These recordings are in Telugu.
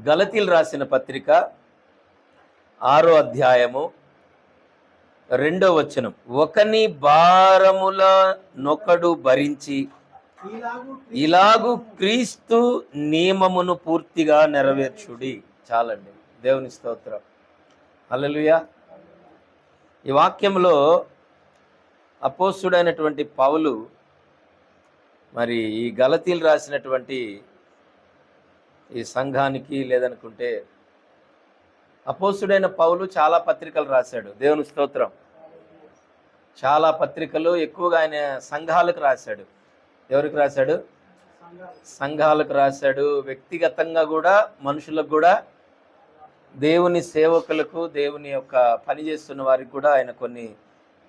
గలతీలు రాసిన పత్రిక 6వ అధ్యాయము 2వ వచనం. ఒకని భారముల నొకడు భరించి ఇలాగు క్రీస్తు నియమమును పూర్తిగా నెరవేర్చుడి. చాలండి. దేవుని స్తోత్రం. హల్లెలూయా. ఈ వాక్యంలో అపోస్తుడైనటువంటి పౌలు మరి ఈ గలతీలు రాసినటువంటి ఈ సంఘానికి, లేదనుకుంటే అపోస్తుడైన పౌలు చాలా పత్రికలు రాశాడు. దేవుని స్తోత్రం. చాలా పత్రికలు, ఎక్కువగా ఆయన సంఘాలకు రాశాడు. ఎవరికి రాశాడు? సంఘాలకు రాశాడు. వ్యక్తిగతంగా కూడా, మనుషులకు కూడా, దేవుని సేవకులకు, దేవుని యొక్క పని చేస్తున్న వారికి కూడా ఆయన కొన్ని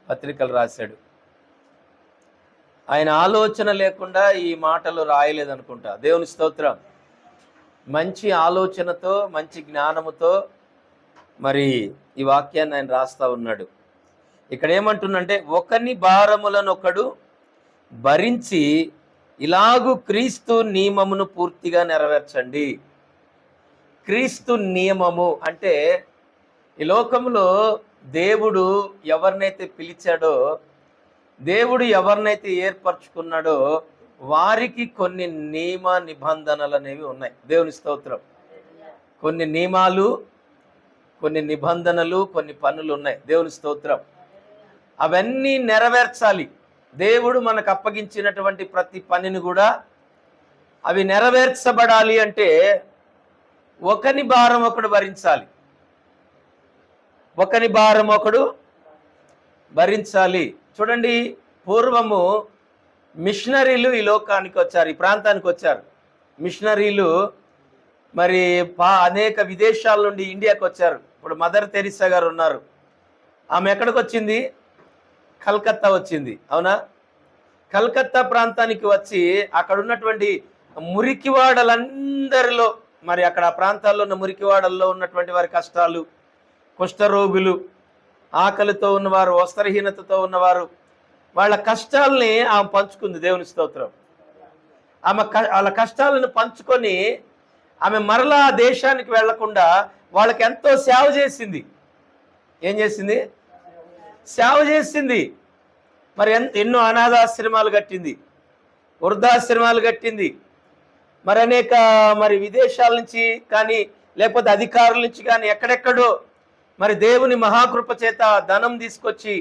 పత్రికలు రాశాడు. ఆయన ఆలోచన లేకుండా ఈ మాటలు రాయలేదనుకుంటా. దేవుని స్తోత్రం. మంచి ఆలోచనతో, మంచి జ్ఞానముతో మరి ఈ వాక్యాన్ని ఆయన రాస్తా ఉన్నాడు. ఇక్కడ ఏమంటుందంటే, ఒకని భారములను ఒకడు భరించి ఇలాగు క్రీస్తు నియమమును పూర్తిగా నెరవేర్చండి. క్రీస్తు నియమము అంటే ఈ లోకంలో దేవుడు ఎవరినైతే పిలిచాడో, దేవుడు ఎవరినైతే ఏర్పరచుకున్నాడో వారికి కొన్ని నియమ నిబంధనలు అనేవి ఉన్నాయి. దేవుని స్తోత్రం. కొన్ని నియమాలు, కొన్ని నిబంధనలు, కొన్ని పనులు ఉన్నాయి. దేవుని స్తోత్రం. అవన్నీ నెరవేర్చాలి. దేవుడు మనకు అప్పగించినటువంటి ప్రతి పనిని కూడా అవి నెరవేర్చబడాలి అంటే ఒకని భారం ఒకడు భరించాలి. ఒకని భారం ఒకడు భరించాలి. చూడండి, పూర్వము మిషనరీలు ఈ లోకానికి వచ్చారు, ఈ ప్రాంతానికి వచ్చారు. మిషనరీలు మరి అనేక విదేశాల నుండి ఇండియాకి వచ్చారు. ఇప్పుడు మదర్ తెరిసా గారు ఉన్నారు. ఆమె ఎక్కడికి వచ్చింది? కలకత్తా వచ్చింది. అవునా? కలకత్తా ప్రాంతానికి వచ్చి అక్కడ ఉన్నటువంటి మురికివాడలందరిలో, మరి అక్కడ ఆ ప్రాంతాల్లో ఉన్న మురికివాడల్లో ఉన్నటువంటి వారి కష్టాలు, కుష్ఠరోగులు, ఆకలితో ఉన్నవారు, వస్త్రహీనతతో ఉన్నవారు, వాళ్ళ కష్టాలని ఆమె పంచుకుంది. దేవుని స్తోత్రం. ఆమె వాళ్ళ కష్టాలను పంచుకొని ఆమె మరలా దేశానికి వెళ్లకుండా వాళ్ళకి ఎంతో సేవ చేసింది. ఏం చేసింది? సేవ చేసింది. మరి ఎన్నో అనాథాశ్రమాలు కట్టింది, వృద్ధాశ్రమాలు కట్టింది. మరి అనేక మరి విదేశాల నుంచి కానీ, లేకపోతే అధికారుల నుంచి కానీ, ఎక్కడెక్కడో మరి దేవుని మహాకృప చేత ధనం తీసుకొచ్చి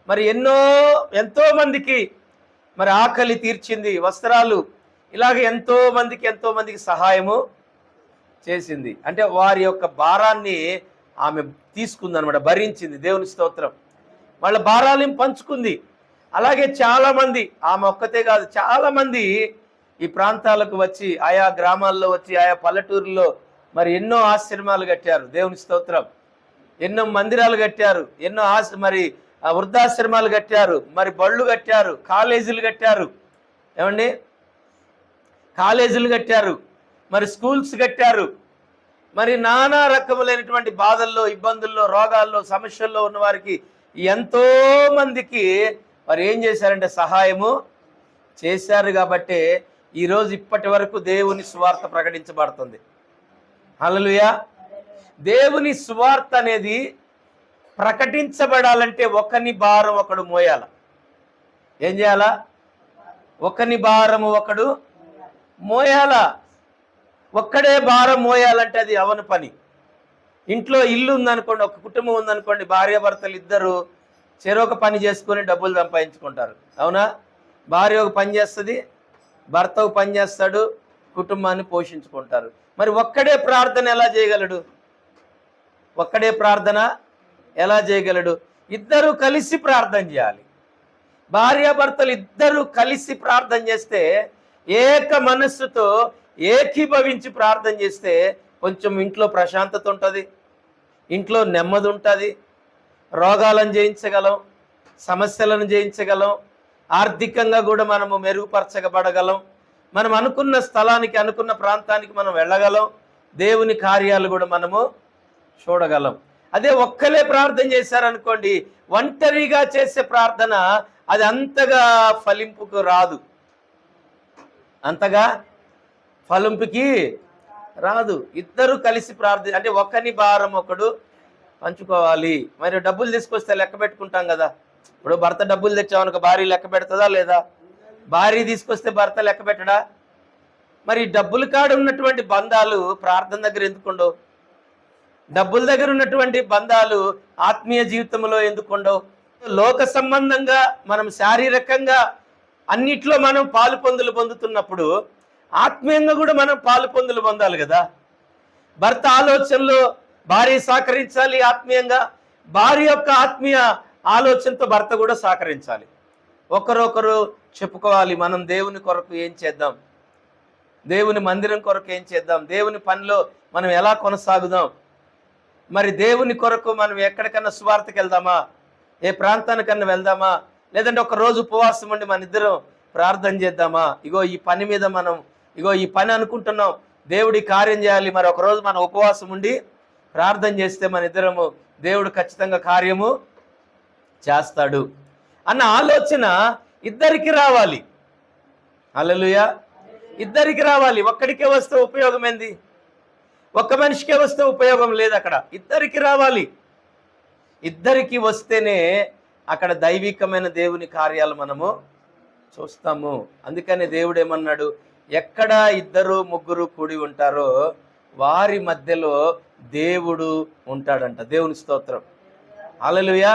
మరి ఎంతో మందికి మరి ఆకలి తీర్చింది, వస్త్రాలు, ఇలాగే ఎంతో మందికి సహాయము చేసింది. అంటే వారి యొక్క భారాన్ని ఆమె తీసుకుందనమాట, భరించింది. దేవుని స్తోత్రం. వాళ్ళ భారాలను పంచుకుంది. అలాగే చాలామంది, ఆమె ఒక్కతే కాదు, చాలామంది ఈ ప్రాంతాలకు వచ్చి, ఆయా గ్రామాల్లో వచ్చి, ఆయా పల్లెటూరులో మరి ఎన్నో ఆశ్రమాలు కట్టారు. దేవుని స్తోత్రం. ఎన్నో మందిరాలు కట్టారు, ఎన్నో మరి వృద్ధాశ్రమాలు కట్టారు, మరి బళ్ళు కట్టారు, కాలేజీలు కట్టారు. ఏమండి? కాలేజీలు కట్టారు, మరి స్కూల్స్ కట్టారు. మరి నానా రకములైనటువంటి బాధల్లో, ఇబ్బందుల్లో, రోగాల్లో, సమస్యల్లో ఉన్న వారికి ఎంతో మందికి మరి ఏం చేశారంటే సహాయము చేశారు. కాబట్టి ఈరోజు ఇప్పటి వరకు దేవుని సువార్త ప్రకటించబడుతుంది. హల్లెలూయా. దేవుని సువార్త అనేది ప్రకటించబడాలంటే ఒకని భారం ఒకడు మోయాల. ఏం చేయాలా? ఒకని భారము ఒకడు మోయాల. ఒక్కడే భారం మోయాలంటే అది అవని పని. ఇంట్లో ఇల్లు ఉందనుకోండి, ఒక కుటుంబం ఉందనుకోండి, భార్యాభర్తలు ఇద్దరు చెరొక పని చేసుకొని డబ్బులు సంపాదించుకుంటారు. అవునా? భార్య ఒక పని చేస్తుంది, భర్త ఒక పని చేస్తాడు, కుటుంబాన్ని పోషించుకుంటారు. మరి ఒక్కడే ప్రార్థన ఎలా చేయగలడు? ఒక్కడే ప్రార్థన ఎలా చేయగలడు? ఇద్దరు కలిసి ప్రార్థన చేయాలి. భార్యాభర్తలు ఇద్దరు కలిసి ప్రార్థన చేస్తే, ఏక మనస్సుతో ఏకీభవించి ప్రార్థన చేస్తే కొంచెం ఇంట్లో ప్రశాంతత ఉంటుంది, ఇంట్లో నెమ్మది ఉంటుంది, రోగాలను జయించగలం, సమస్యలను జయించగలం, ఆర్థికంగా కూడా మనము మెరుగుపరచబడగలం, మనం అనుకున్న స్థలానికి, అనుకున్న ప్రాంతానికి మనం వెళ్ళగలం, దేవుని కార్యాలు కూడా మనము చూడగలం. అదే ఒక్కలే ప్రార్థన చేశారనుకోండి, ఒంటరిగా చేసే ప్రార్థన అది అంతగా ఫలింపుకు రాదు, అంతగా ఫలింపుకి రాదు. ఇద్దరు కలిసి అంటే ఒకని భారం ఒకడు పంచుకోవాలి. మరి డబ్బులు తీసుకొస్తే లెక్క పెట్టుకుంటాం కదా. ఇప్పుడు భర్త డబ్బులు తెచ్చామనుకో భార్య లెక్క పెడుతుందా లేదా? భార్య తీసుకొస్తే భర్త లెక్క పెట్టడా? మరి డబ్బుల కాడ ఉన్నటువంటి బంధాలు ప్రార్థన దగ్గర ఎందుకుండవు? డబ్బుల దగ్గర ఉన్నటువంటి బంధాలు ఆత్మీయ జీవితంలో ఎందుకుండవు? లోక సంబంధంగా మనం శారీరకంగా అన్నిట్లో మనం పాలు పొందుతున్నప్పుడు ఆత్మీయంగా కూడా మనం పాలు పొందాలి కదా. భర్త ఆలోచనలో భార్య సహకరించాలి ఆత్మీయంగా, భార్య యొక్క ఆత్మీయ ఆలోచనతో భర్త కూడా సహకరించాలి. ఒకరొకరు చెప్పుకోవాలి, మనం దేవుని కొరకు ఏం చేద్దాం, దేవుని మందిరం కొరకు ఏం చేద్దాం, దేవుని పనిలో మనం ఎలా కొనసాగుదాం, మరి దేవుని కొరకు మనం ఎక్కడికన్నా సువార్తకి వెళ్దామా, ఏ ప్రాంతానికన్నా వెళ్దామా, లేదంటే ఒక రోజు ఉపవాసం ఉండి మన ఇద్దరం ప్రార్థన చేద్దామా, ఇగో ఈ పని మీద మనం ఈ పని అనుకుంటున్నాం, దేవుడి కార్యం చేయాలి, మరి ఒకరోజు మనం ఉపవాసం ఉండి ప్రార్థన చేస్తే మన ఇద్దరము దేవుడు ఖచ్చితంగా కార్యము చేస్తాడు అన్న ఆలోచన ఇద్దరికి రావాలి. హల్లెలూయా. ఇద్దరికి రావాలి. ఒక్కడికే వస్తే ఉపయోగం ఏంది? ఒక్క మనిషికే వస్తే ఉపయోగం లేదు. అక్కడ ఇద్దరికి రావాలి. ఇద్దరికి వస్తేనే అక్కడ దైవికమైన దేవుని కార్యాలు మనము చూస్తాము. అందుకని దేవుడు ఏమన్నాడు, ఎక్కడ ఇద్దరు ముగ్గురు కూడి ఉంటారో వారి మధ్యలో దేవుడు ఉంటాడంట. దేవుని స్తోత్రం. హల్లెలూయా.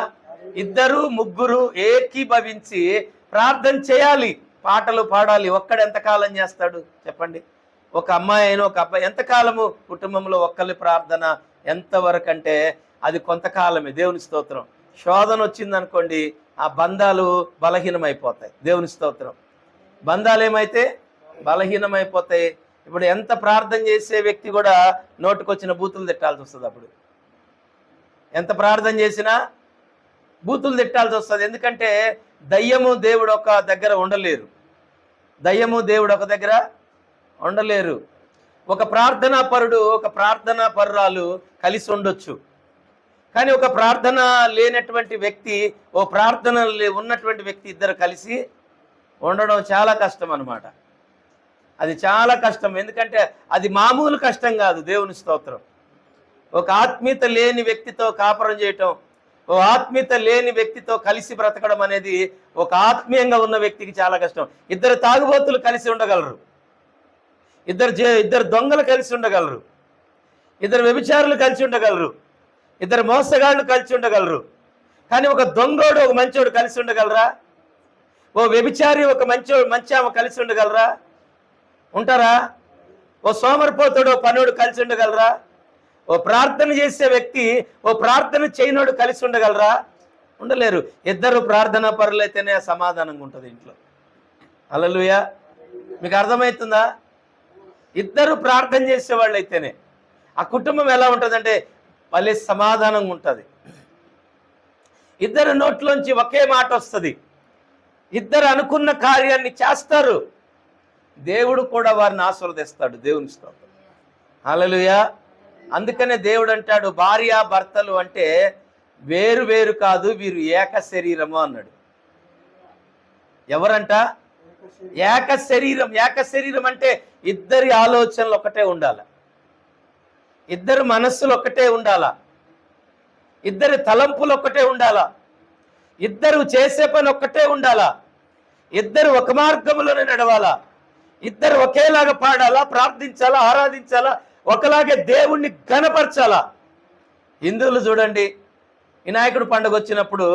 ఇద్దరు ముగ్గురు ఏకీభవించి ప్రార్థన చేయాలి, పాటలు పాడాలి. ఒక్కడు ఎంతకాలం చేస్తాడు చెప్పండి? ఒక అమ్మాయి అయినా ఒక అబ్బాయి ఎంతకాలము కుటుంబంలో ఒక్కరి ప్రార్థన ఎంతవరకు అంటే అది కొంతకాలమే. దేవుని స్తోత్రం. శోధన వచ్చిందనుకోండి ఆ బంధాలు బలహీనమైపోతాయి. దేవుని స్తోత్రం. బంధాలు ఏమైతే బలహీనమైపోతాయి. ఇప్పుడు ఎంత ప్రార్థన చేసే వ్యక్తి కూడా నోటుకొచ్చిన బూతులు తిట్టాల్సి వస్తుంది. అప్పుడు ఎంత ప్రార్థన చేసినా బూతులు తిట్టాల్సి వస్తుంది. ఎందుకంటే దయ్యము దేవుడు ఒక దగ్గర ఉండలేరు. దయ్యము దేవుడు ఒక దగ్గర ఉండలేరు. ఒక ప్రార్థనా పరుడు ఒక ప్రార్థనా పరురాలు కలిసి ఉండొచ్చు, కానీ ఒక ప్రార్థన లేనటువంటి వ్యక్తి ఓ ప్రార్థన ఉన్నటువంటి వ్యక్తి ఇద్దరు కలిసి ఉండడం చాలా కష్టం అన్నమాట. అది చాలా కష్టం. ఎందుకంటే అది మామూలు కష్టం కాదు. దేవుని స్తోత్రం. ఒక ఆత్మీయత లేని వ్యక్తితో కాపురం చేయటం, ఓ ఆత్మీయత లేని వ్యక్తితో కలిసి బ్రతకడం అనేది ఒక ఆత్మీయంగా ఉన్న వ్యక్తికి చాలా కష్టం. ఇద్దరు తాగుబోతులు కలిసి ఉండగలరు, ఇద్దరు దొంగలు కలిసి ఉండగలరు, ఇద్దరు వ్యభిచారులు కలిసి ఉండగలరు, ఇద్దరు మోసగాళ్ళు కలిసి ఉండగలరు. కానీ ఒక దొంగోడు ఒక మంచోడు కలిసి ఉండగలరా? ఓ వ్యభిచారి ఒక మంచి ఆమె కలిసి ఉండగలరా? ఉంటారా? ఓ సోమరిపోతుడు ఓ పనుడు కలిసి ఉండగలరా? ఓ ప్రార్థన చేసే వ్యక్తి ఓ ప్రార్థన చేయనోడు కలిసి ఉండగలరా? ఉండలేరు. ఇద్దరు ప్రార్థనా పరులైతేనే సమాధానంగా ఉంటుంది ఇంట్లో. హల్లెలూయా. మీకు అర్థమవుతుందా? ఇద్దరు ప్రార్థన చేసేవాళ్ళు అయితేనే ఆ కుటుంబం ఎలా ఉంటుందంటే భలే సమాధానంగా ఉంటుంది. ఇద్దరు నోట్లోంచి ఒకే మాట వస్తుంది. ఇద్దరు అనుకున్న కార్యాన్ని చేస్తారు. దేవుడు కూడా వారిని ఆశీర్వదిస్తాడు. దేవుని స్తోత్రం. హల్లెలూయా. అందుకనే దేవుడు అంటాడు భార్య భర్తలు అంటే వేరు వేరు కాదు, వీరు ఏక శరీరము అన్నాడు. ఎవరంట? ఏక శరీరం. ఏక శరీరం అంటే ఇద్దరి ఆలోచనలు ఒకటే ఉండాల, ఇద్దరు మనస్సులు ఒకటే ఉండాలా, ఇద్దరి తలంపులు ఒకటే ఉండాలా, ఇద్దరు చేసే పని ఒక్కటే ఉండాలా, ఇద్దరు ఒక మార్గంలోనే నడవాలా, ఇద్దరు ఒకేలాగా పాడాలా, ప్రార్థించాలా, ఆరాధించాలా, ఒకలాగే దేవుణ్ణి ఘనపరచాలా. హిందువులు చూడండి, వినాయకుడు పండుగ వచ్చినప్పుడు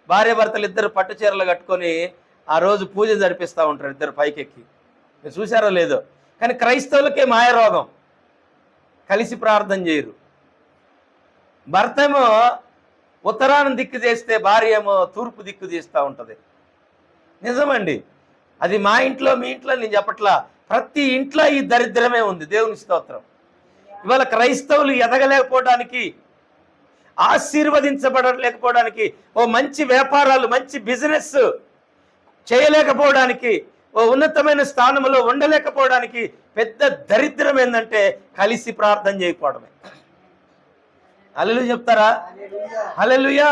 భార్య భర్తలు ఇద్దరు పట్టు చీరలు కట్టుకొని ఆ రోజు పూజ జరిపిస్తూ ఉంటారు ఇద్దరు పైకెక్కి. మీరు చూసారో లేదో. కానీ క్రైస్తవులకే మాయరోగం, కలిసి ప్రార్థన చేయరు. భర్త ఏమో ఉత్తరాన్ని దిక్కు చేస్తే భార్య ఏమో తూర్పు దిక్కు తీస్తూ ఉంటుంది. నిజమండి. అది మా ఇంట్లో మీ ఇంట్లో నేను చెప్పట్లా, ప్రతి ఇంట్లో ఈ దరిద్రమే ఉంది. దేవుని స్తోత్రం. ఇవాళ క్రైస్తవులు ఎదగలేకపోవడానికి, ఆశీర్వదించబడలేకపోవడానికి, ఓ మంచి వ్యాపారాలు మంచి బిజినెస్ చేయలేకపోవడానికి, ఓ ఉన్నతమైన స్థానంలో ఉండలేకపోవడానికి పెద్ద దరిద్రం ఏంటంటే కలిసి ప్రార్థన చేయకపోవడమే. హల్లెలూయా చెప్తారా? హల్లెలూయా.